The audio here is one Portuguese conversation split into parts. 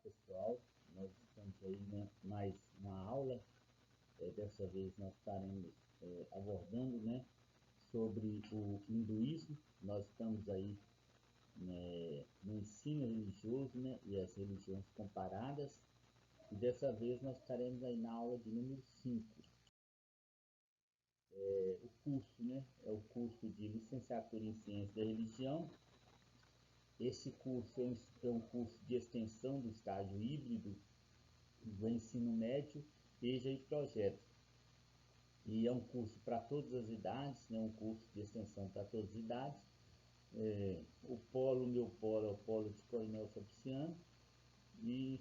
Pessoal, nós estamos aí mais uma aula. Dessa vez nós estaremos abordando, sobre o hinduísmo. Nós estamos aí no ensino religioso, e as religiões comparadas. E dessa vez nós estaremos aí na aula de número 5. O curso, é o curso de licenciatura em Ciência da Religião. Esse curso é um curso de extensão do estágio híbrido do ensino médio, EJA e projeto. E é um curso para todas as idades, um curso de extensão para todas as idades. Meu polo é o polo de Coronel Fabriciano, e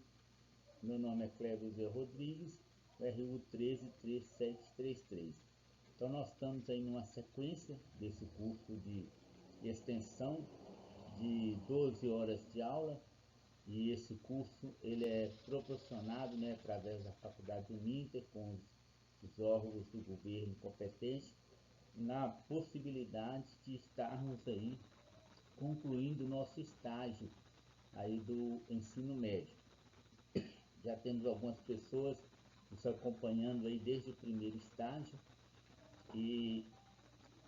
meu nome é Cleber Zé Rodrigues, RU 133733. Então nós estamos aí numa sequência desse curso de extensão de 12 horas de aula, e esse curso ele é proporcionado através da Faculdade Uninter, com os órgãos do governo competentes, na possibilidade de estarmos aí concluindo o nosso estágio aí do ensino médio. Já temos algumas pessoas nos acompanhando aí desde o primeiro estágio, e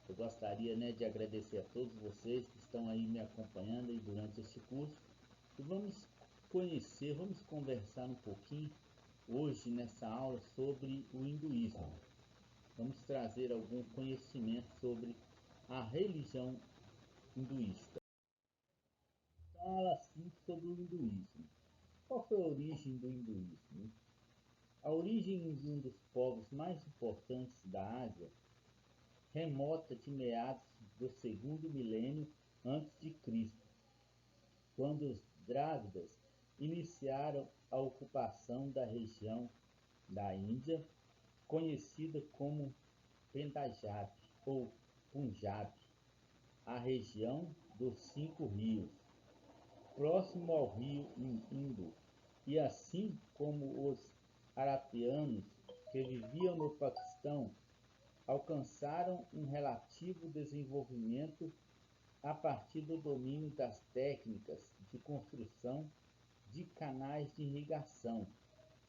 eu gostaria de agradecer a todos vocês que estão aí me acompanhando aí durante esse curso. E vamos conversar um pouquinho hoje nessa aula sobre o hinduísmo. Vamos trazer algum conhecimento sobre a religião hinduísta. Então, fala assim sobre o hinduísmo. Qual foi a origem do hinduísmo? A origem de um dos povos mais importantes da Ásia remota de meados do segundo milênio antes de Cristo, quando os Drávidas iniciaram a ocupação da região da Índia, conhecida como Pendajab ou Punjab, a região dos 5 rios, próximo ao rio Indo, e assim como os arapianos que viviam no Paquistão alcançaram um relativo desenvolvimento a partir do domínio das técnicas de construção de canais de irrigação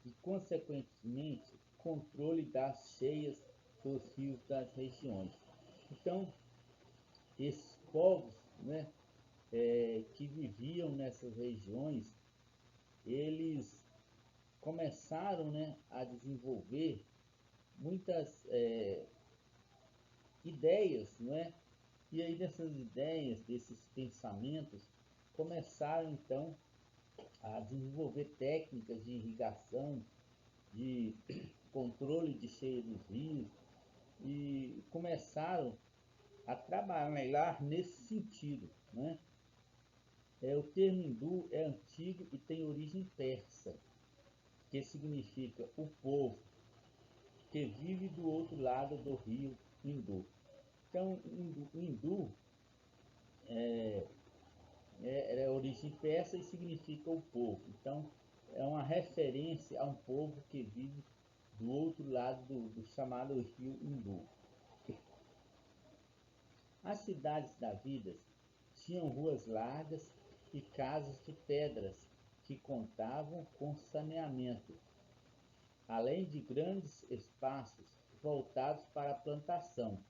e, consequentemente, controle das cheias dos rios das regiões. Então, esses povos que viviam nessas regiões, eles começaram a desenvolver muitas ideias, e aí dessas ideias, desses pensamentos, começaram então a desenvolver técnicas de irrigação, de controle de cheia dos rios, e começaram a trabalhar nesse sentido. O termo hindu é antigo e tem origem persa, que significa o povo que vive do outro lado do rio Indo. Então, hindu é origem persa e significa o povo. Então, é uma referência a um povo que vive do outro lado do chamado rio Indo. As cidades davidas tinham ruas largas e casas de pedras que contavam com saneamento, além de grandes espaços voltados para a plantação.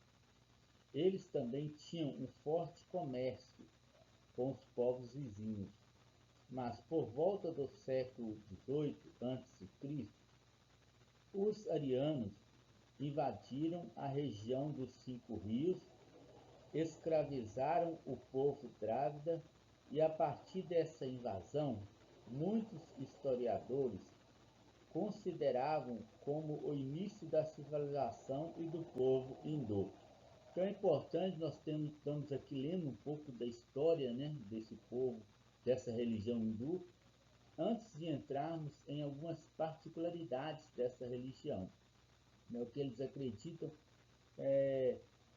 Eles também tinham um forte comércio com os povos vizinhos. Mas por volta do século XVIII a.C., os arianos invadiram a região dos 5 rios, escravizaram o povo drávida, e a partir dessa invasão, muitos historiadores consideravam como o início da civilização e do povo hindu. Então é importante, nós estamos aqui lendo um pouco da história desse povo, dessa religião hindu, antes de entrarmos em algumas particularidades dessa religião, o que eles acreditam,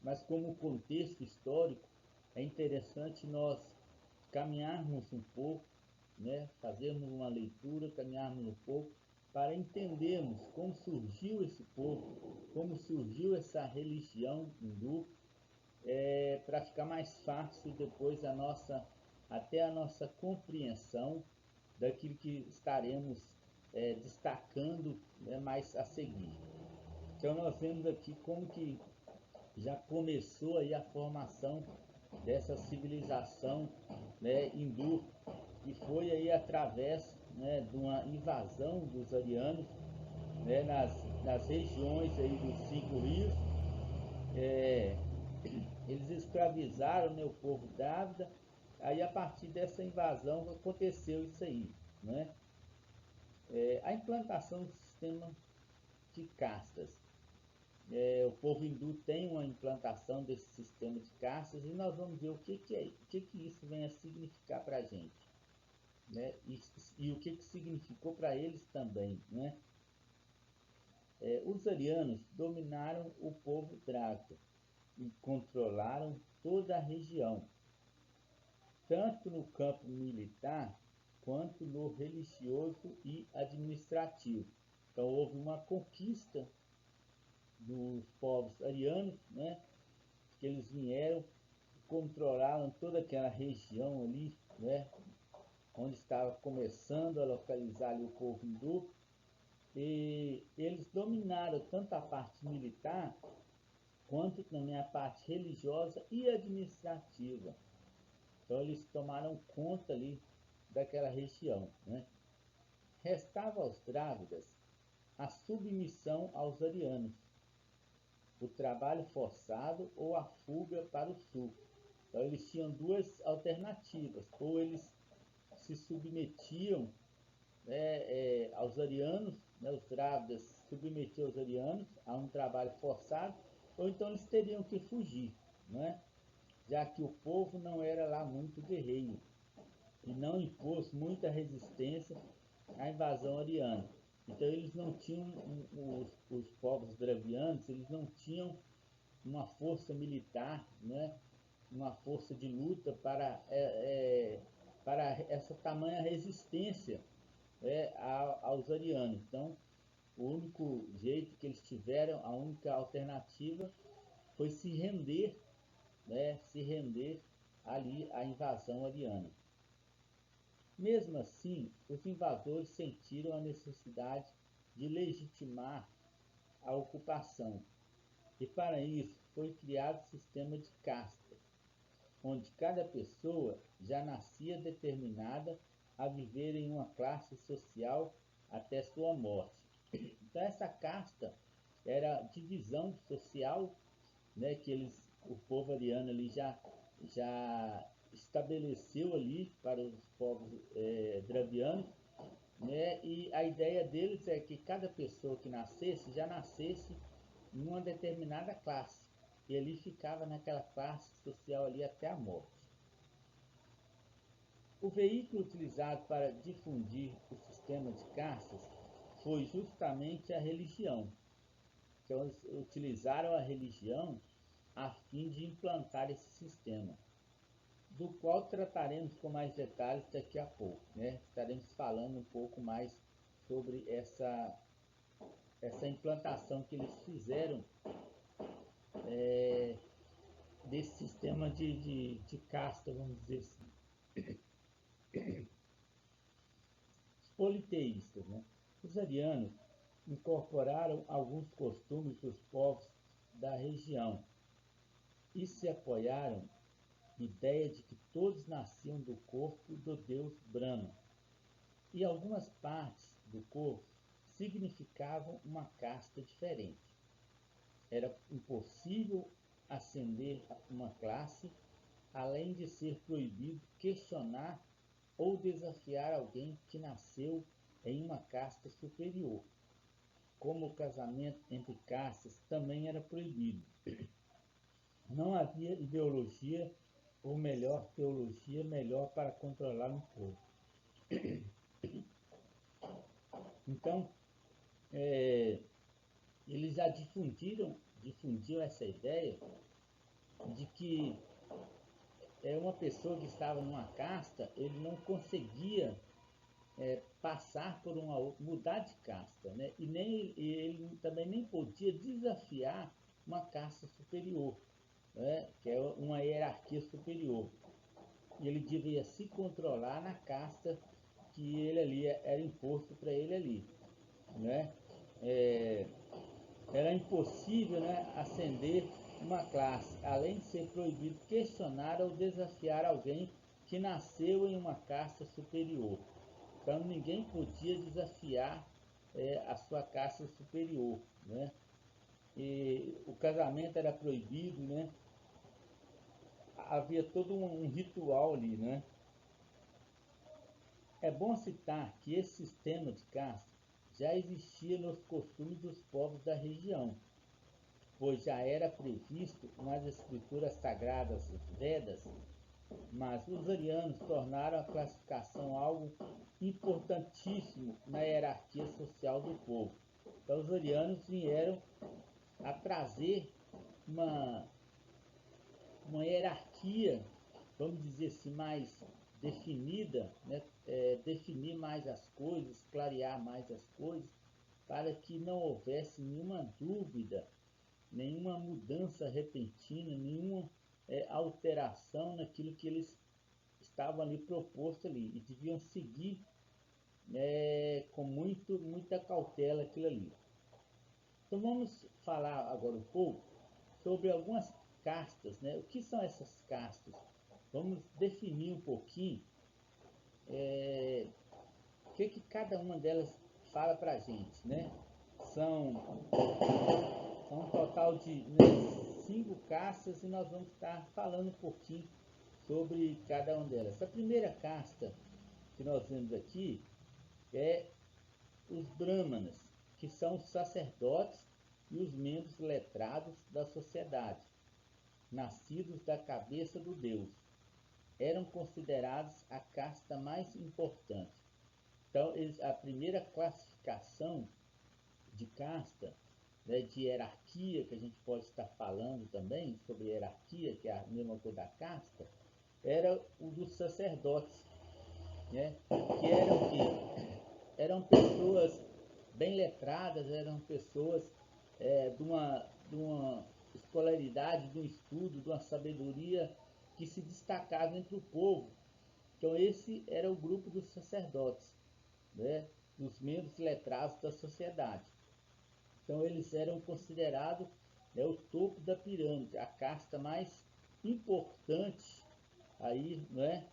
mas como contexto histórico, é interessante nós caminharmos um pouco, fazermos uma leitura, caminharmos um pouco, para entendermos como surgiu esse povo, como surgiu essa religião hindu, para ficar mais fácil depois até a nossa compreensão daquilo que estaremos destacando, né, mais a seguir. Então nós vemos aqui como que já começou aí a formação dessa civilização, né, hindu, que foi aí através, né, de uma invasão dos arianos, né, nas regiões aí dos 5 rios. Eles escravizaram, né, o povo Drávida. Aí a partir dessa invasão aconteceu isso aí, né? A implantação do sistema de castas. O povo hindu tem uma implantação desse sistema de castas e nós vamos ver o que isso vem a significar para a gente, né? E o que significou para eles também, né? Os arianos dominaram o povo Drávida e controlaram toda a região, tanto no campo militar quanto no religioso e administrativo. Então houve uma conquista dos povos arianos, né? Que eles vieram, controlaram toda aquela região ali, né? Onde estava começando a localizar ali o povo hindu, e eles dominaram tanto a parte militar quanto também a parte religiosa e administrativa. Então eles tomaram conta ali daquela região, né? Restava aos Drávidas a submissão aos arianos, o trabalho forçado ou a fuga para o sul. Então eles tinham duas alternativas: ou eles se submetiam, né, aos arianos, né, os Drávidas submetiam os arianos a um trabalho forçado, ou então eles teriam que fugir, né? Já que o povo não era lá muito guerreiro e não impôs muita resistência à invasão ariana. Então eles não tinham, os povos dravianos, eles não tinham uma força militar, né, uma força de luta para essa tamanha resistência, aos arianos. Então o único jeito que eles tiveram, a única alternativa foi se render, né, se render ali à invasão ariana. Mesmo assim, os invasores sentiram a necessidade de legitimar a ocupação, e para isso foi criado o sistema de castas, onde cada pessoa já nascia determinada a viver em uma classe social até sua morte. Então essa casta era a divisão social, né, que o povo ariano ali já estabeleceu ali para os povos dravianos, né? E a ideia deles é que cada pessoa que nascesse já nascesse em uma determinada classe, e ali ficava naquela classe social ali até a morte. O veículo utilizado para difundir o sistema de castas foi justamente a religião. Então eles utilizaram a religião a fim de implantar esse sistema, do qual trataremos com mais detalhes daqui a pouco, né? Estaremos falando um pouco mais sobre essa implantação que eles fizeram, desse sistema de casta, vamos dizer assim. Os politeístas, né? Os arianos incorporaram alguns costumes dos povos da região e se apoiaram na ideia de que todos nasciam do corpo do deus Brahma, e algumas partes do corpo significavam uma casta diferente. Era impossível ascender a uma classe, além de ser proibido questionar ou desafiar alguém que nasceu em uma casta superior. Como o casamento entre castas também era proibido. Não havia ideologia ou melhor teologia melhor para controlar um povo. Então, eles já difundiam essa ideia de que uma pessoa que estava numa casta, ele não conseguia passar por uma outra, mudar de casta, né? E ele também nem podia desafiar uma casta superior, né? Que é uma hierarquia superior. E ele devia se controlar na casta que ele ali era imposto para ele ali, né? Era impossível, né, ascender uma classe, além de ser proibido questionar ou desafiar alguém que nasceu em uma casta superior. Então ninguém podia desafiar a sua casta superior, né? E o casamento era proibido, né? Havia todo um ritual ali, né? É bom citar que esse sistema de caste já existia nos costumes dos povos da região, pois já era previsto nas escrituras sagradas Vedas, mas os arianos tornaram a classificação algo importantíssimo na hierarquia social do povo. Então os arianos vieram a trazer uma, uma hierarquia, vamos dizer assim, mais definida, né? Definir mais as coisas, clarear mais as coisas, para que não houvesse nenhuma dúvida, nenhuma mudança repentina, nenhuma alteração naquilo que eles estavam ali proposto ali, e deviam seguir com muita cautela aquilo ali. Então vamos falar agora um pouco sobre algumas castas, né? O que são essas castas? Vamos definir um pouquinho o que cada uma delas fala para a gente, né? São um total de 5 castas e nós vamos estar falando um pouquinho sobre cada uma delas. A primeira casta que nós vemos aqui é os brahmanas, que são os sacerdotes e os membros letrados da sociedade, nascidos da cabeça do Deus. Eram considerados a casta mais importante. Então, a primeira classificação de casta, né, de hierarquia, que a gente pode estar falando também sobre hierarquia, que é a mesma coisa da casta, era o dos sacerdotes, né, que eram o quê? Eram pessoas bem letradas, eram pessoas de uma escolaridade, de um estudo, de uma sabedoria que se destacavam entre o povo. Então esse era o grupo dos sacerdotes, né, dos membros letrados da sociedade. Então eles eram considerados, né, o topo da pirâmide, a casta mais importante aí, né,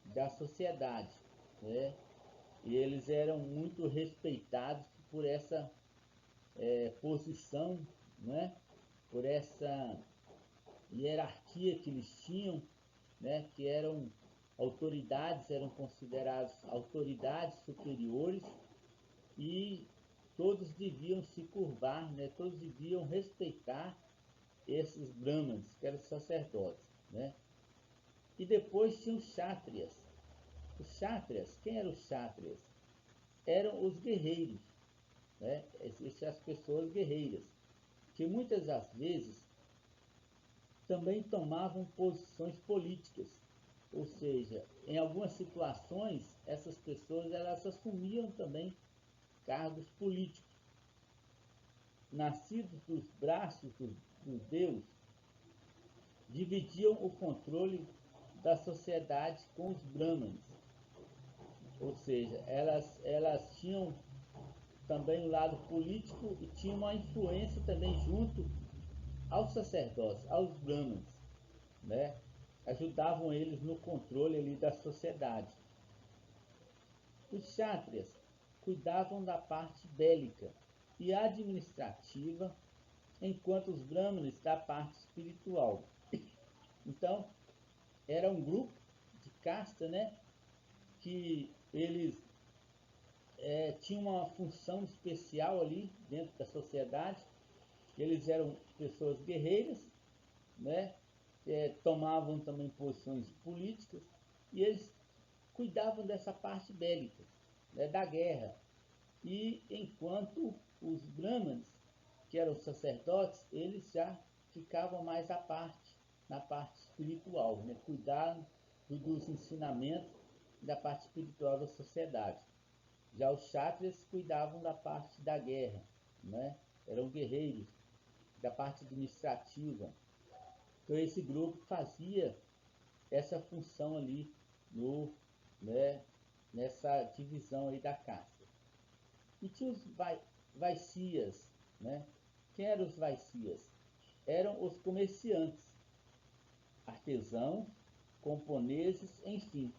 da sociedade, né? E eles eram muito respeitados por essa posição, né? Por essa hierarquia que eles tinham, né? Que eram autoridades, eram considerados autoridades superiores e todos deviam se curvar, né? Todos deviam respeitar esses brahmanes, que eram os sacerdotes, né? E depois tinham os chátrias. Os chátrias, quem eram os chátrias? Eram os guerreiros, né? Essas pessoas guerreiras, que muitas das vezes também tomavam posições políticas, ou seja, em algumas situações essas pessoas elas assumiam também cargos políticos. Nascidos dos braços do Deus, dividiam o controle da sociedade com os brahmanes, ou seja, elas tinham também o lado político e tinham uma influência também junto aos sacerdotes, aos brahmanes, né? Ajudavam eles no controle ali da sociedade. Os chátrias cuidavam da parte bélica e administrativa, enquanto os brahmanes da parte espiritual. Então, era um grupo de casta, né, que eles tinham uma função especial ali dentro da sociedade. Eles eram pessoas guerreiras, né, tomavam também posições políticas e eles cuidavam dessa parte bélica, né, da guerra. E enquanto os brahmanes, que eram sacerdotes, eles já ficavam mais à parte, na parte espiritual, né, cuidando dos ensinamentos da parte espiritual da sociedade. Já os chátrias cuidavam da parte da guerra, né, eram guerreiros, da parte administrativa. Então esse grupo fazia essa função ali no, né, nessa divisão aí da casta. E tinha os vaicias, né? Quem eram os vaicias? Eram os comerciantes, artesãos, camponeses, enfim,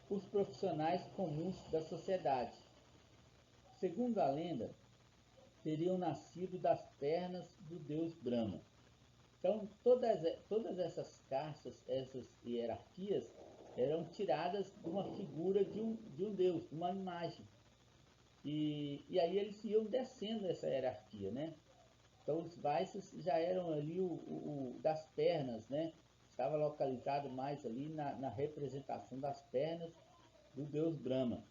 os profissionais comuns da sociedade. Segundo a lenda, teriam nascido das pernas do deus Brahma. Então, todas essas castas, essas hierarquias, eram tiradas de uma figura de um deus, de uma imagem. E aí eles iam descendo essa hierarquia, né? Então, os Vaishyas já eram ali o das pernas, né? Estava localizado mais ali na representação das pernas do deus Brahma.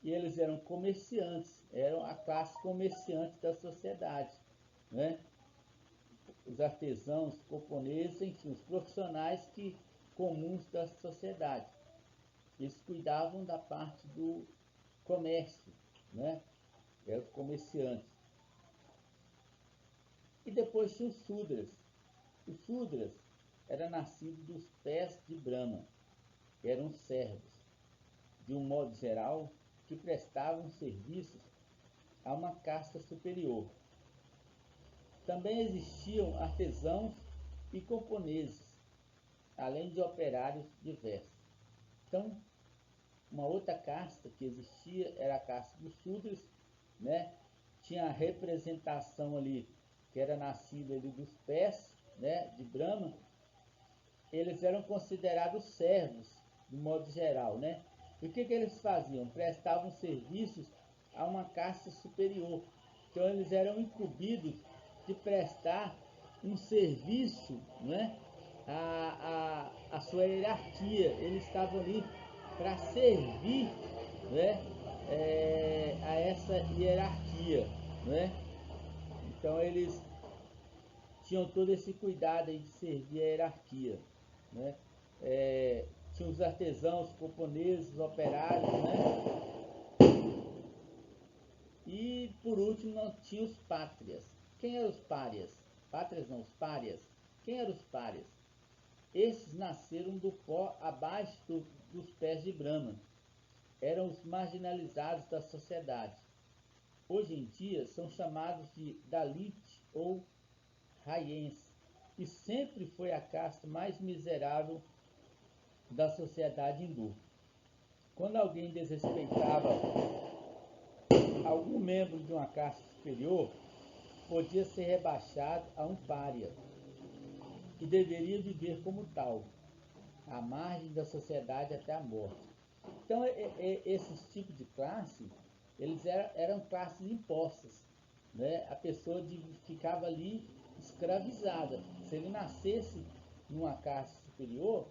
E eles eram comerciantes, eram a classe comerciante da sociedade, né? Os artesãos, camponeses, enfim, os profissionais comuns da sociedade. Eles cuidavam da parte do comércio, né? Eram os comerciantes. E depois tinha os Sudras. Os Sudras eram nascidos dos pés de Brahma, eram servos, de um modo geral, que prestavam serviços a uma casta superior. Também existiam artesãos e camponeses, além de operários diversos. Então, uma outra casta que existia era a casta dos Sudras, né? Tinha a representação ali, que era nascida ali dos pés, né, de Brahma. Eles eram considerados servos, de modo geral, né? E o que eles faziam? Prestavam serviços a uma casta superior. Então, eles eram incumbidos de prestar um serviço, né, a sua hierarquia. Eles estavam ali para servir, né, a essa hierarquia, né? Então eles tinham todo esse cuidado aí de servir a hierarquia, né? Tinha os artesãos, os camponeses, os operários, né? E por último nós tinha os pátrias. Quem eram os párias? Pátrias não, os párias. Quem eram os párias? Esses nasceram do pó abaixo dos pés de Brahma. Eram os marginalizados da sociedade. Hoje em dia são chamados de Dalit ou Raiens, e sempre foi a casta mais miserável da sociedade hindu. Quando alguém desrespeitava algum membro de uma casta superior, podia ser rebaixado a um pária, que deveria viver como tal, à margem da sociedade até a morte. Então, esses tipos de classe, eles eram classes impostas, né? A pessoa ficava ali escravizada. Se ele nascesse numa classe superior,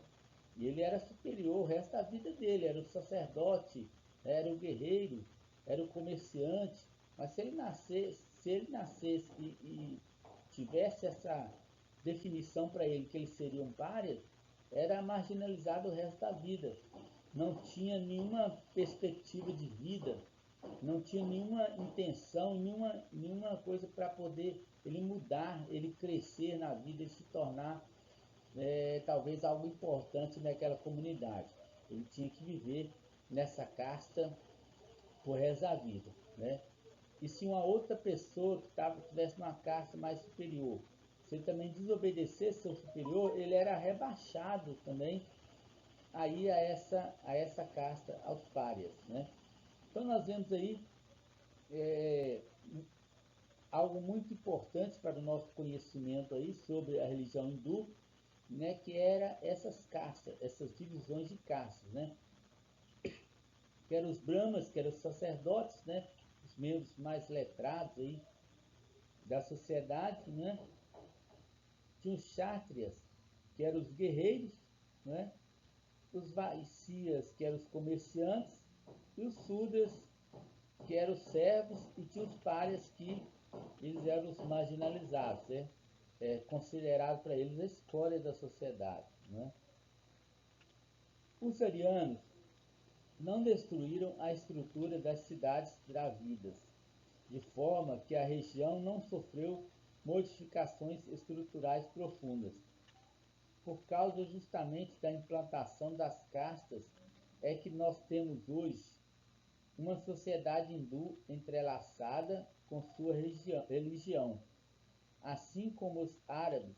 ele era superior o resto da vida dele, era o sacerdote, era o guerreiro, era o comerciante. Mas se ele nascesse e tivesse essa definição para ele que ele seria um pária, era marginalizado o resto da vida. Não tinha nenhuma perspectiva de vida, não tinha nenhuma intenção, nenhuma coisa para poder ele mudar, ele crescer na vida, ele se tornar talvez algo importante naquela comunidade. Ele tinha que viver nessa casta por resto da vida, né? E se uma outra pessoa que tivesse uma casta mais superior, se ele também desobedecesse seu superior, ele era rebaixado também aí a essa casta, aos párias, né? Então nós vemos aí algo muito importante para o nosso conhecimento aí sobre a religião hindu, né, que era essas castas, essas divisões de castas, né? Que eram os brahmas, que eram os sacerdotes, né? Os membros mais letrados aí da sociedade, né? Tinha os kshatriyas, que eram os guerreiros, né? Os vaishyas, que eram os comerciantes, e os sudras, que eram os servos, e tinha os párias, que eles eram os marginalizados, né? Considerado para eles a escória da sociedade, né? Os arianos não destruíram a estrutura das cidades dravidas, de forma que a região não sofreu modificações estruturais profundas. Por causa justamente da implantação das castas, é que nós temos hoje uma sociedade hindu entrelaçada com sua religião, assim como os árabes,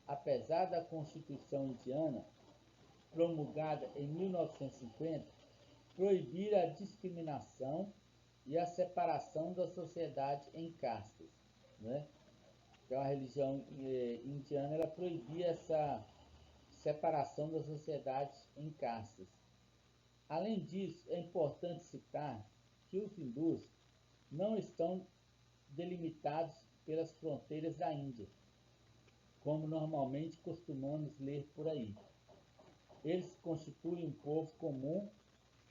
apesar da Constituição indiana, promulgada em 1950, proibir a discriminação e a separação da sociedade em castas, né? Então a religião indiana ela proibia essa separação da sociedade em castas. Além disso, é importante citar que os hindus não estão delimitados pelas fronteiras da Índia, como normalmente costumamos ler por aí. Eles constituem um povo comum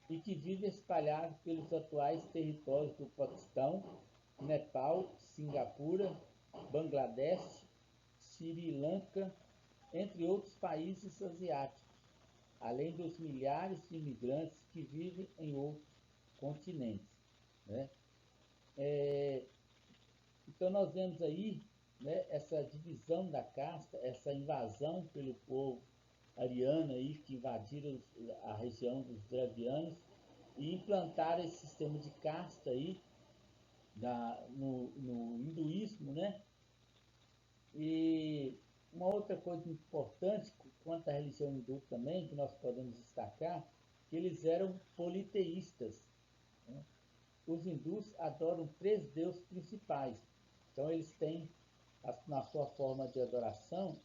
e que vive espalhado pelos atuais territórios do Paquistão, Nepal, Singapura, Bangladesh, Sri Lanka, entre outros países asiáticos, além dos milhares de imigrantes que vivem em outros continentes, né? Então nós vemos aí, né, essa divisão da casta, essa invasão pelo povo ariano aí, que invadiram a região dos Dravianos e implantaram esse sistema de casta aí no hinduísmo, né? E uma outra coisa importante quanto à religião hindu também, que nós podemos destacar, que eles eram politeístas, né? Os hindus adoram 3 deuses principais. Então eles têm, na sua forma de adoração,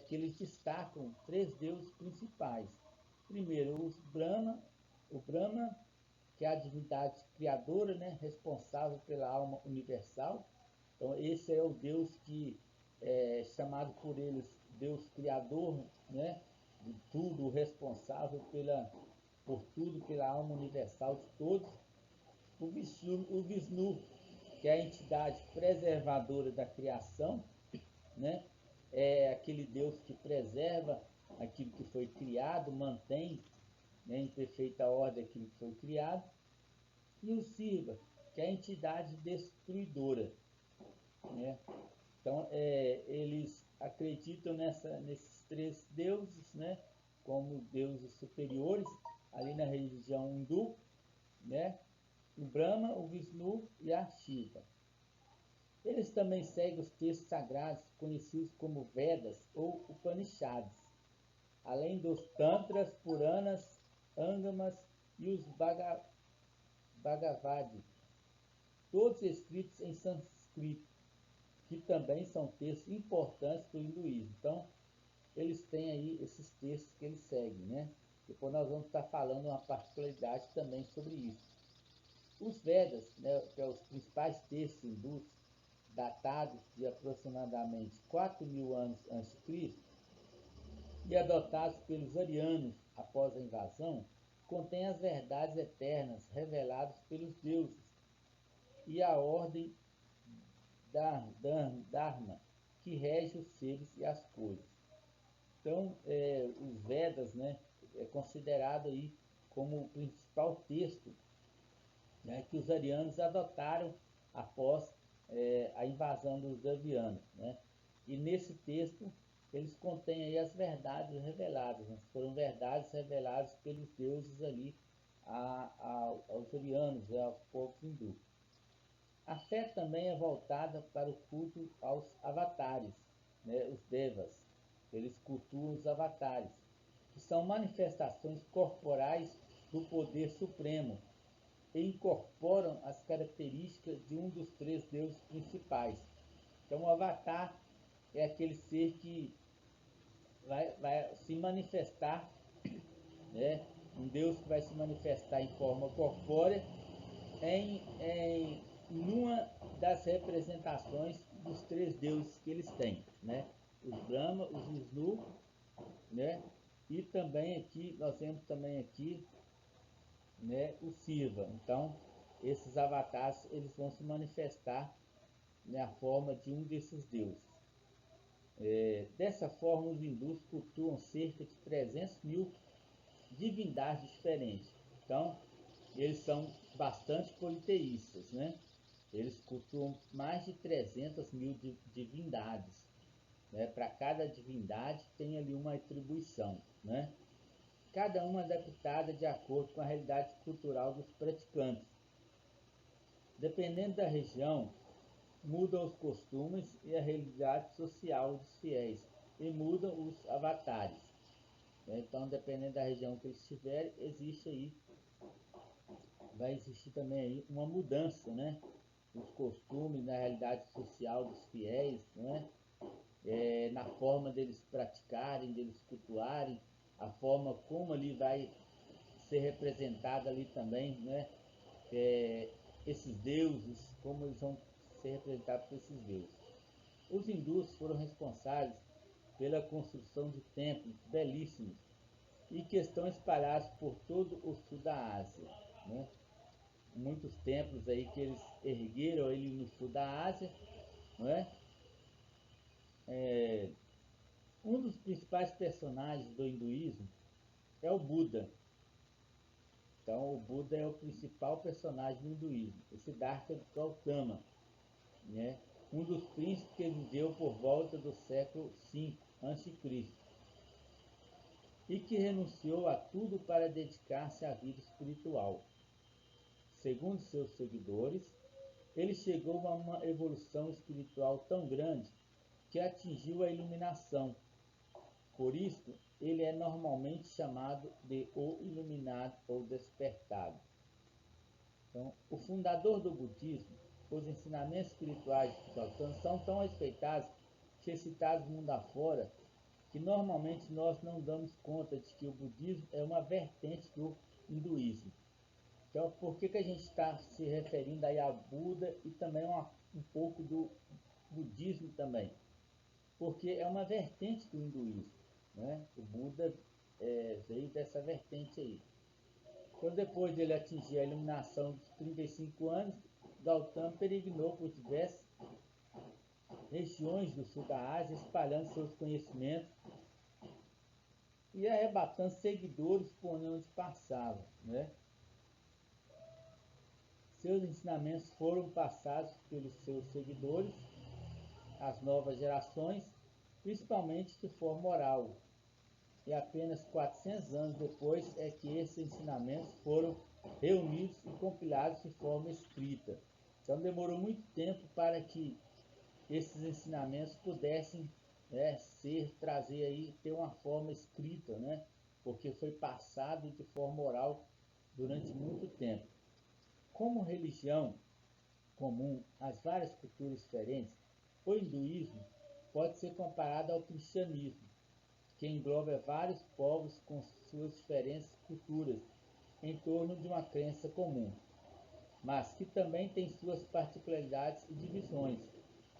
que eles destacam 3 deuses principais. Primeiro, o Brahma, que é a divindade criadora, né, responsável pela alma universal. Então esse é o Deus que é chamado por eles Deus criador, né, de tudo, responsável por tudo, pela alma universal de todos. O Vishnu, que é a entidade preservadora da criação, né, é aquele Deus que preserva aquilo que foi criado, mantém, né, em perfeita ordem aquilo que foi criado. E o Shiva, que é a entidade destruidora, né? Então, eles acreditam nesses 3 deuses, né, como deuses superiores, ali na religião hindu, né? O Brahma, o Vishnu e a Shiva. Eles também seguem os textos sagrados conhecidos como Vedas ou Upanishads, além dos Tantras, Puranas, Angamas e os Bhagavad, todos escritos em sânscrito, que também são textos importantes do hinduísmo. Então, eles têm aí esses textos que eles seguem, né? Depois nós vamos estar falando uma particularidade também sobre isso. Os Vedas, né, que são os principais textos hindus, datados de aproximadamente 4.000 anos antes de Cristo e adotados pelos arianos após a invasão, contêm as verdades eternas reveladas pelos deuses e a ordem Dharma, que rege os seres e as coisas. Então, os Vedas, né, é considerado aí como o principal texto, né, que os arianos adotaram após a invasão dos Dravianos, né? E nesse texto eles contêm aí as verdades reveladas, né? Foram verdades reveladas pelos deuses ali aos arianos, aos povos hindus. A fé também é voltada para o culto aos avatares, né, os devas. Eles cultuam os avatares, que são manifestações corporais do poder supremo e incorporam as características de um dos 3 deuses principais. Então, o avatar é aquele ser que vai se manifestar, né, um deus que vai se manifestar em forma corpórea em uma das representações dos 3 deuses que eles têm, né? Os Brahma, os Vishnu, né? E também aqui, nós temos também aqui, né, o Shiva. Então, esses avatares, eles vão se manifestar na forma de um desses deuses. Dessa forma, os hindus cultuam cerca de 300.000 divindades diferentes. Então, eles são bastante politeístas, né? Eles cultuam mais de 300.000 divindades, né? Para cada divindade tem ali uma atribuição, né? cada uma adaptada de acordo com a realidade cultural dos praticantes. Dependendo da região, mudam os costumes e a realidade social dos fiéis, e mudam os avatares. Então, dependendo da região que eles estiverem, vai existir também aí uma mudança, né? Os costumes, na realidade social dos fiéis, né? Na forma deles praticarem, deles cultuarem, a forma como ali vai ser representado ali também, né? Esses deuses, como eles vão ser representados por esses deuses. Os hindus foram responsáveis pela construção de templos belíssimos e que estão espalhados por todo o sul da Ásia, né? Muitos templos aí que eles ergueram ali no sul da Ásia, não é? Um dos principais personagens do hinduísmo é o Buda. Então, o Buda é o principal personagem do hinduísmo, o Siddhartha Gautama, né? Um dos príncipes que viveu por volta do século V a.C. e que renunciou a tudo para dedicar-se à vida espiritual. Segundo seus seguidores, ele chegou a uma evolução espiritual tão grande que atingiu a iluminação. Por isso, ele é normalmente chamado de o iluminado ou despertado. Então, o fundador do budismo, os ensinamentos espirituais de Gautama são tão respeitados e recitados mundo afora que normalmente nós não damos conta de que o budismo é uma vertente do hinduísmo. Então, por que a gente está se referindo aí a Buda e também um pouco do budismo também? Porque é uma vertente do hinduísmo, né? O Buda veio dessa vertente aí. Então, depois de ele atingir a iluminação dos 35 anos, Gautama peregrinou por diversas regiões do sul da Ásia, espalhando seus conhecimentos e arrebatando seguidores por onde passava, né? Seus ensinamentos foram passados pelos seus seguidores às novas gerações, principalmente de forma oral. E apenas 400 anos depois é que esses ensinamentos foram reunidos e compilados de forma escrita. Então demorou muito tempo para que esses ensinamentos pudessem, né, ter uma forma escrita, né? Porque foi passado de forma oral durante muito tempo. Como religião comum às várias culturas diferentes, o hinduísmo pode ser comparado ao cristianismo, que engloba vários povos com suas diferentes culturas em torno de uma crença comum, mas que também tem suas particularidades e divisões,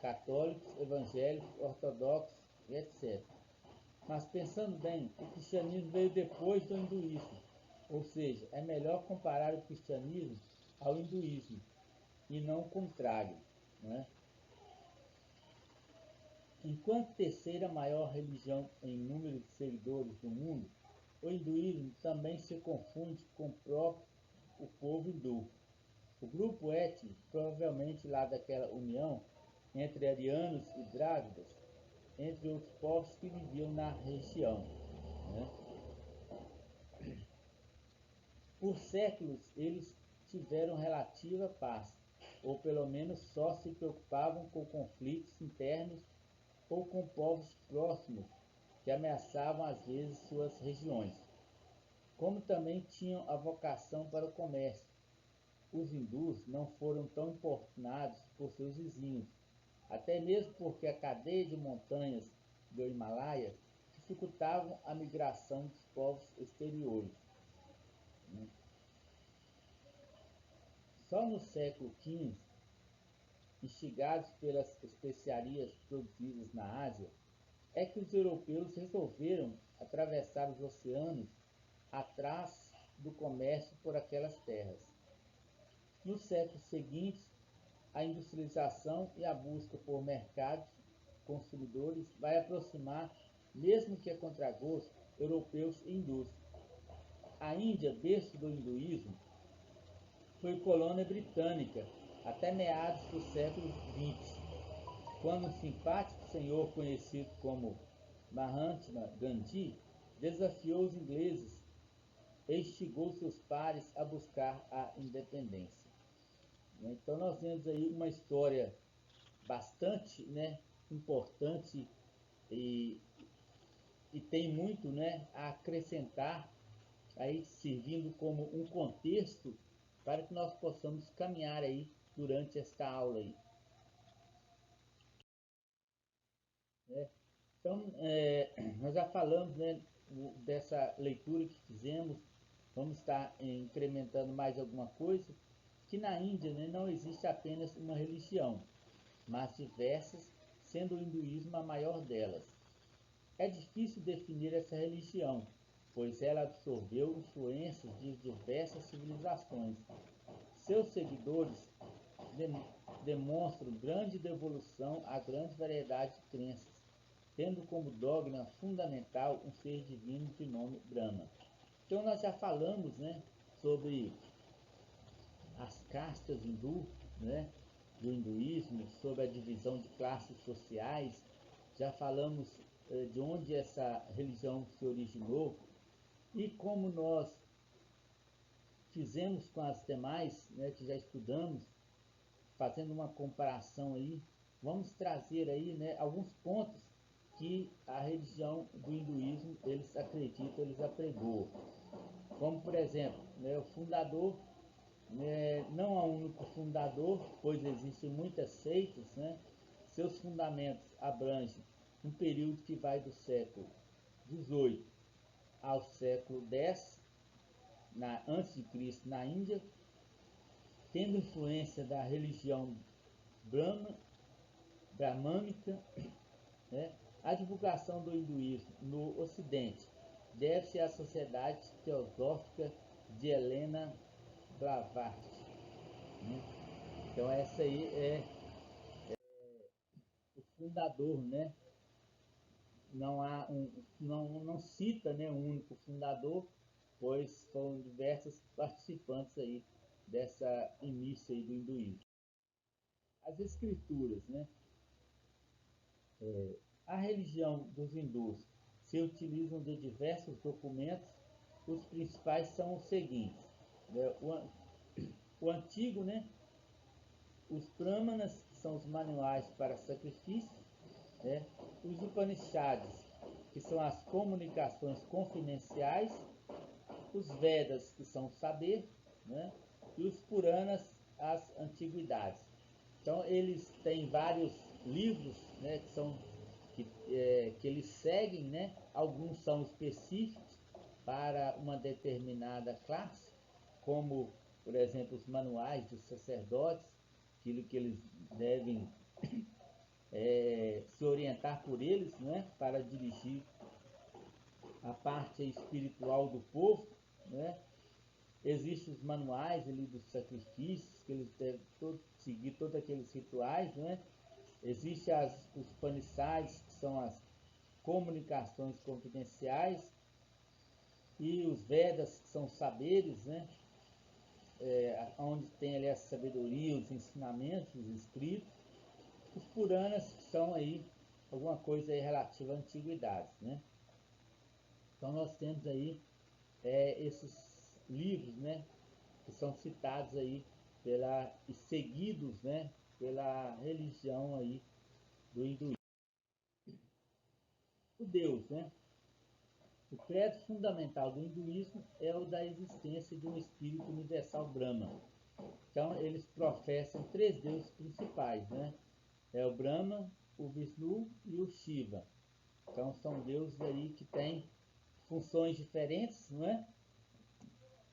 católicos, evangélicos, ortodoxos, etc. Mas pensando bem, o cristianismo veio depois do hinduísmo, ou seja, é melhor comparar o cristianismo ao hinduísmo e não o contrário, né? Enquanto terceira maior religião em número de seguidores do mundo, o hinduísmo também se confunde com o povo hindu. O grupo étnico, provavelmente lá daquela união entre arianos e drávidas, entre outros povos que viviam na região, né? Por séculos, eles tiveram relativa paz, ou pelo menos só se preocupavam com conflitos internos ou com povos próximos que ameaçavam às vezes suas regiões. Como também tinham a vocação para o comércio, os hindus não foram tão importunados por seus vizinhos, até mesmo porque a cadeia de montanhas do Himalaia dificultavam a migração dos povos exteriores. Só no século XV, instigados pelas especiarias produzidas na Ásia, é que os europeus resolveram atravessar os oceanos atrás do comércio por aquelas terras. Nos séculos seguintes, a industrialização e a busca por mercados consumidores vai aproximar, mesmo que a contragosto, europeus e hindus. A Índia, berço do hinduísmo, foi colônia britânica até meados do século XX, quando um simpático senhor conhecido como Mahatma Gandhi desafiou os ingleses instigou seus pares a buscar a independência. Então nós temos aí uma história bastante, né, importante e, e tem muito, né, a acrescentar, aí servindo como um contexto para que nós possamos caminhar aí durante esta aula aí. Então, nós já falamos, né, dessa leitura que fizemos, vamos estar incrementando mais alguma coisa, que na Índia, né, não existe apenas uma religião, mas diversas, sendo o hinduísmo a maior delas. É difícil definir essa religião, pois ela absorveu influências de diversas civilizações. Seus seguidores demonstram grande devolução à grande variedade de crenças, tendo como dogma fundamental um ser divino de nome Brahma. Então nós já falamos, né, sobre as castas hindu, né, do hinduísmo, sobre a divisão de classes sociais, já falamos de onde essa religião se originou e como nós fizemos com as demais, né, que já estudamos, fazendo uma comparação aí, vamos trazer aí, né, alguns pontos que a religião do hinduísmo eles acreditam, eles apregoam. Como por exemplo, né, o fundador, né, não há um único fundador, pois existem muitas seitas, né, seus fundamentos abrangem um período que vai do século XVIII ao século X, antes de Cristo, na Índia, tendo influência da religião brahmânica, né? A divulgação do hinduísmo no Ocidente deve-se à Sociedade Teosófica de Helena Blavatsky. Né? Então essa aí é o fundador, né? Não cita, né, um único fundador, pois foram diversos participantes aí dessa início aí do hinduísmo. As escrituras, né? A religião dos hindus se utilizam de diversos documentos, os principais são os seguintes. Né? O antigo, né? Os Brahmanas, que são os manuais para sacrifício, né? Os Upanishads, que são as comunicações confidenciais, os Vedas, que são o saber, né? E os Puranas, as antiguidades. Então eles têm vários livros, né, que eles seguem, né? Alguns são específicos para uma determinada classe, como, por exemplo, os manuais dos sacerdotes, aquilo que eles devem se orientar por eles, né, para dirigir a parte espiritual do povo, né? Existem os manuais ali dos sacrifícios, que eles devem seguir todos aqueles rituais, né? Existem os Upanishads, que são as comunicações confidenciais, e os Vedas, que são saberes, né? Onde tem ali a sabedoria, os ensinamentos, os escritos. Os Puranas, que são aí alguma coisa aí relativa à antiguidade, né? Então nós temos aí esses livros, né, que são citados aí e seguidos, né, pela religião aí do hinduísmo. O Deus, né? O credo fundamental do hinduísmo é o da existência de um espírito universal Brahma. Então eles professam três deuses principais, né? É o Brahma, o Vishnu e o Shiva. Então são deuses aí que têm funções diferentes, não é?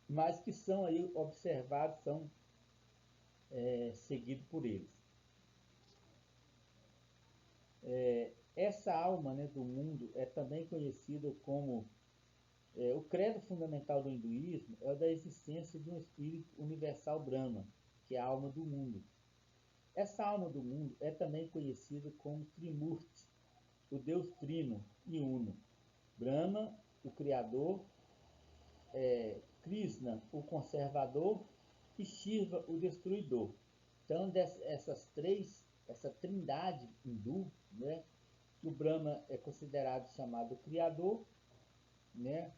Mas que são aí observados, são seguidos por eles. Essa alma, né, do mundo é também conhecida como o credo fundamental do hinduísmo é o da existência de um espírito universal Brahma, que é a alma do mundo. Essa alma do mundo é também conhecida como Trimurti, o Deus Trino e Uno. Brahma, o Criador, Krishna, o Conservador, e Shiva, o Destruidor. Então, essa trindade hindu, né, o Brahma é considerado chamado Criador, né,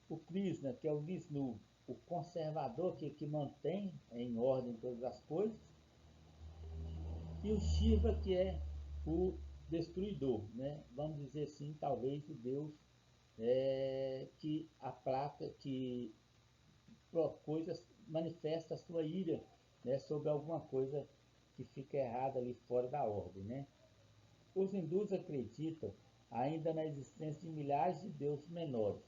o Krishna, que é o Vishnu, o conservador que mantém em ordem todas as coisas, e o Shiva, que é o destruidor, né? Vamos dizer assim, talvez o Deus que aplaca, que coisas manifesta a sua ira, né, sobre alguma coisa que fica errada ali fora da ordem, né? Os hindus acreditam ainda na existência de milhares de deuses menores.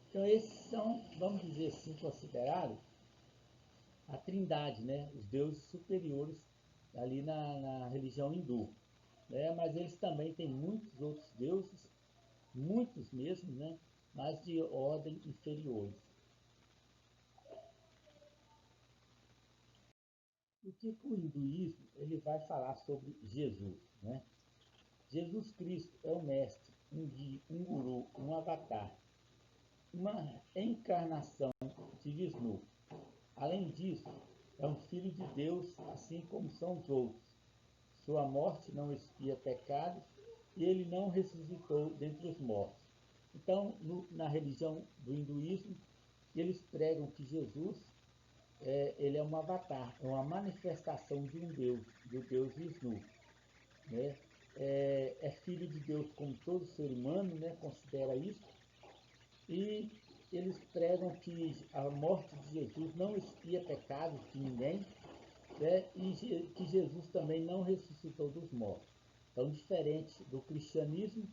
Então esses são, vamos dizer assim, considerados a trindade, né? Os deuses superiores ali na religião hindu. Né? Mas eles também têm muitos outros deuses, muitos mesmo, né? Mas de ordem inferiores. O que o hinduísmo ele vai falar sobre Jesus, né? Jesus Cristo é o mestre, um guia, um guru, um avatar, uma encarnação de Vishnu. Além disso, é um filho de Deus, assim como são os outros. Sua morte não expia pecados e ele não ressuscitou dentre os mortos. Então, na religião do hinduísmo, eles pregam que Jesus ele é um avatar, é uma manifestação de um Deus, do Deus Vishnu. Né? É filho de Deus como todo ser humano, né? Considera isso. E eles pregam que a morte de Jesus não expia pecados de ninguém, né? E que Jesus também não ressuscitou dos mortos. Então, diferente do cristianismo,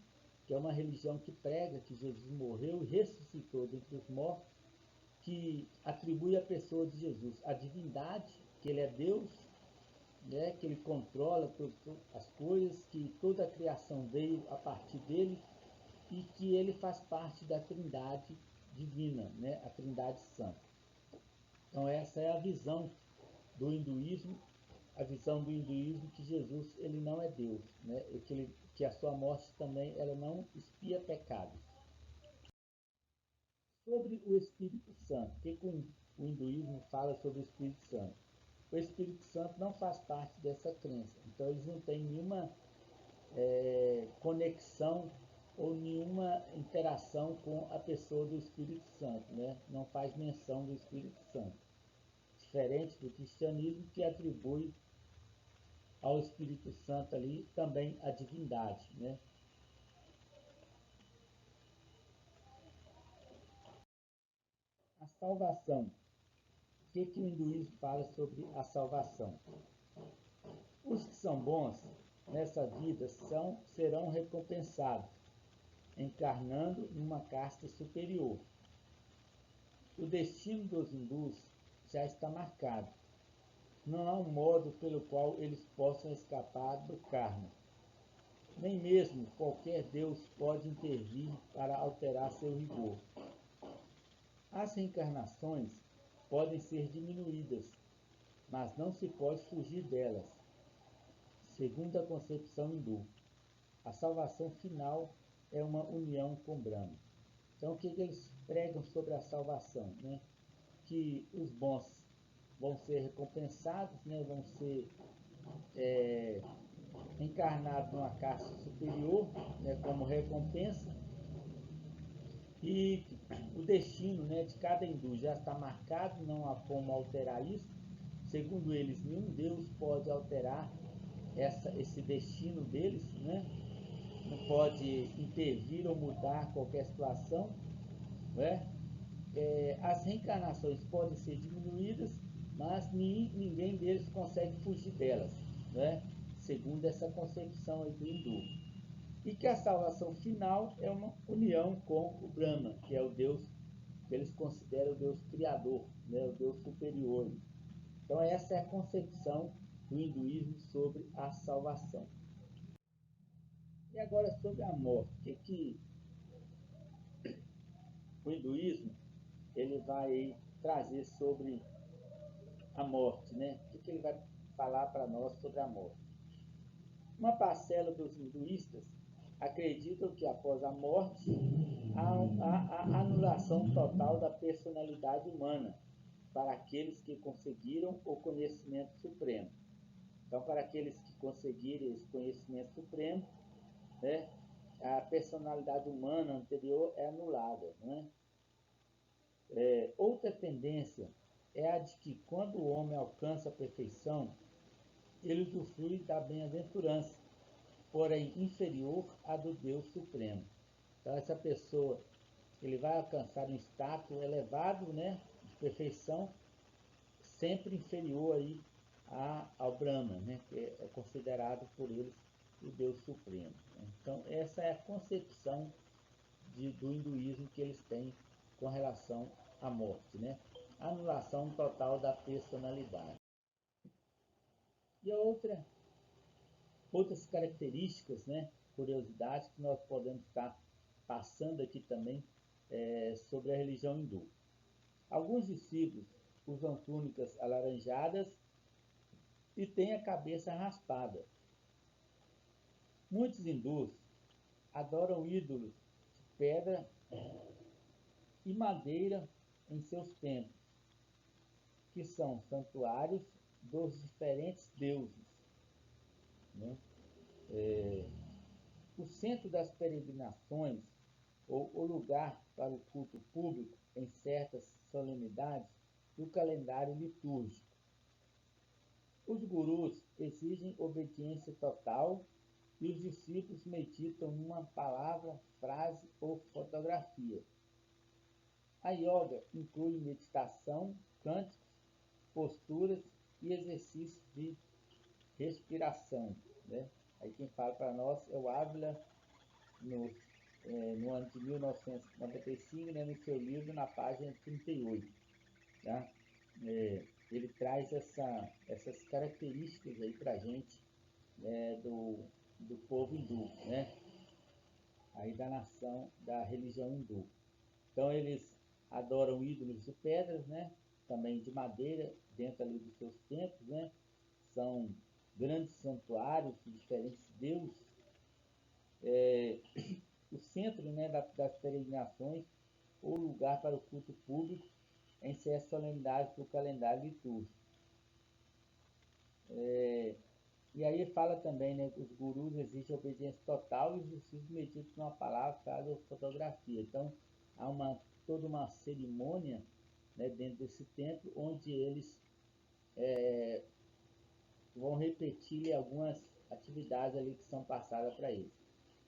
que é uma religião que prega que Jesus morreu e ressuscitou dentre os mortos, que atribui à pessoa de Jesus a divindade, que ele é Deus, né, que ele controla as coisas, que toda a criação veio a partir dele e que ele faz parte da trindade divina, né, a trindade santa. Então essa é a visão do hinduísmo, a visão do hinduísmo que Jesus ele não é Deus, né, e que a sua morte também ela não expia pecados. Sobre o Espírito Santo, o que o hinduísmo fala sobre o Espírito Santo? O Espírito Santo não faz parte dessa crença. Então eles não têm nenhuma conexão ou nenhuma interação com a pessoa do Espírito Santo, né? Não faz menção do Espírito Santo. Diferente do cristianismo que atribui ao Espírito Santo ali também a divindade, né? A salvação. O que o hinduísmo fala sobre a salvação? Os que são bons nessa vida serão recompensados, encarnando numa casta superior. O destino dos hindus já está marcado. Não há um modo pelo qual eles possam escapar do karma. Nem mesmo qualquer deus pode intervir para alterar seu rigor. As reencarnações podem ser diminuídas, mas não se pode fugir delas. Segundo a concepção hindu, a salvação final é uma união com Brahma. Então, o que eles pregam sobre a salvação? Né? Que os bons vão ser recompensados, né? Vão ser encarnados numa casta superior, né? Como recompensa. E o destino, né, de cada hindu já está marcado, não há como alterar isso. Segundo eles, nenhum Deus pode alterar esse destino deles, né? Não pode intervir ou mudar qualquer situação. Né? As reencarnações podem ser diminuídas, mas ninguém deles consegue fugir delas, né? Segundo essa concepção aí do hindu. E que a salvação final é uma união com o Brahma, que é o Deus que eles consideram o Deus criador, né? O Deus superior. Então essa é a concepção do hinduísmo sobre a salvação. E agora sobre a morte. O que o hinduísmo ele vai trazer sobre a morte, né? O que ele vai falar para nós sobre a morte? Uma parcela dos hinduístas acreditam que após a morte há a anulação total da personalidade humana para aqueles que conseguiram o conhecimento supremo. Então, para aqueles que conseguirem esse conhecimento supremo, né, a personalidade humana anterior é anulada, né? Outra tendência é a de que, quando o homem alcança a perfeição, ele usufrui da bem-aventurança, porém inferior à do Deus Supremo. Então, essa pessoa, ele vai alcançar um status elevado, né, de perfeição, sempre inferior aí ao Brahma, né, que é considerado por eles o Deus Supremo. Então, essa é a concepção do hinduísmo que eles têm com relação à morte, né? Anulação total da personalidade. E outras características, né, curiosidades que nós podemos estar passando aqui também sobre a religião hindu. Alguns discípulos usam túnicas alaranjadas e têm a cabeça raspada. Muitos hindus adoram ídolos de pedra e madeira em seus templos, que são santuários dos diferentes deuses, né? O centro das peregrinações, ou o lugar para o culto público em certas solenidades do calendário litúrgico. Os gurus exigem obediência total e os discípulos meditam numa palavra, frase ou fotografia. A yoga inclui meditação, cânticos, posturas e exercícios de respiração, né? Aí quem fala para nós é o Ávila, no ano de 1995, né, no seu livro, na página 38. Tá? Ele traz essas características aí para a gente, né, do povo hindu, né? Aí da nação, da religião hindu. Então eles adoram ídolos de pedras, né? Também de madeira, dentro ali dos seus templos, né? São grandes santuários de diferentes deuses. O centro, né, das peregrinações, ou lugar para o culto público em certas solenidades do calendário litúrgico. E aí fala também, né, que os gurus exigem obediência total e os discípulos meditam numa palavra, frase ou fotografia. Então, há toda uma cerimônia, né, dentro desse templo, onde eles vão repetir algumas atividades ali que são passadas para eles.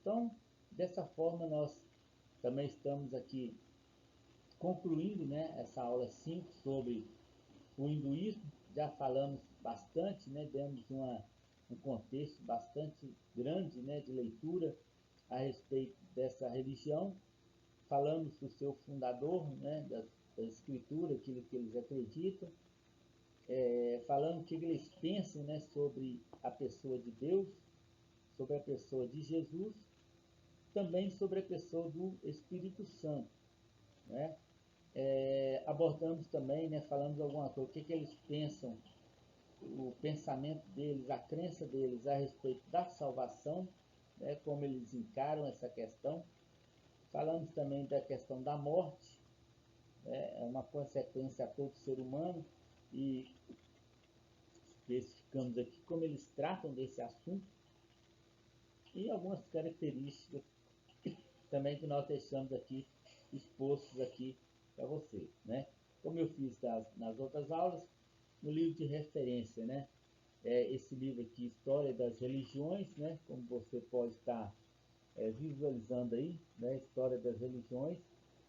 Então, dessa forma, nós também estamos aqui concluindo, né, essa aula 5 sobre o hinduísmo. Já falamos bastante, né, demos um contexto bastante grande, né, de leitura a respeito dessa religião. Falamos do seu fundador, né, da escritura, aquilo que eles acreditam. Falando o que eles pensam, né, sobre a pessoa de Deus, sobre a pessoa de Jesus, também sobre a pessoa do Espírito Santo, né? Abordamos também, né, falamos alguma coisa, o que eles pensam, o pensamento deles, a crença deles a respeito da salvação, né, como eles encaram essa questão. Falamos também da questão da morte, né, é uma consequência a todo ser humano, e especificamos aqui como eles tratam desse assunto e algumas características também que nós deixamos aqui expostos aqui para vocês, né? Como eu fiz nas outras aulas, no livro de referência, né? Esse livro aqui, História das Religiões, né? Como você pode estar visualizando aí, né? História das Religiões,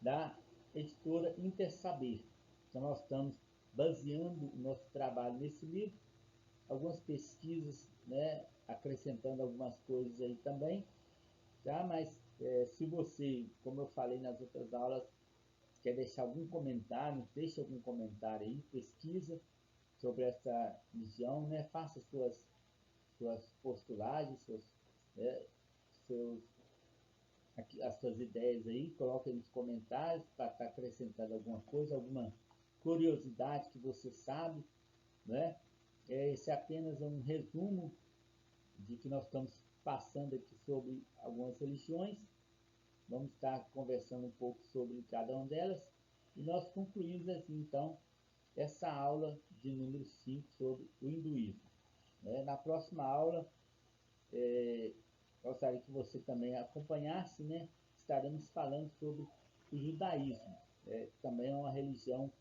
da editora Intersaber. Então nós estamos baseando o nosso trabalho nesse livro, algumas pesquisas, né? Acrescentando algumas coisas aí também, tá? Mas se você, como eu falei nas outras aulas, quer deixar algum comentário, deixe algum comentário aí, pesquisa sobre essa religião, né? Faça suas postulagens, né? seus, as suas ideias aí, coloque aí nos comentários para estar acrescentando alguma coisa, alguma curiosidade que você sabe, né? Esse é apenas um resumo de que nós estamos passando aqui sobre algumas religiões. Vamos estar conversando um pouco sobre cada uma delas e nós concluímos assim, então, essa aula de número 5 sobre o hinduísmo. Na próxima aula, gostaria que você também acompanhasse, né? Estaremos falando sobre o judaísmo. também é uma religião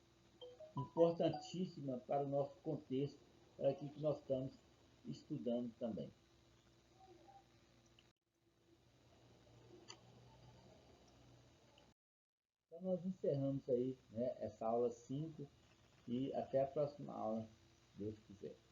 importantíssima para o nosso contexto, para aquilo que nós estamos estudando também. Então nós encerramos aí, né, essa aula 5 e até a próxima aula, se Deus quiser.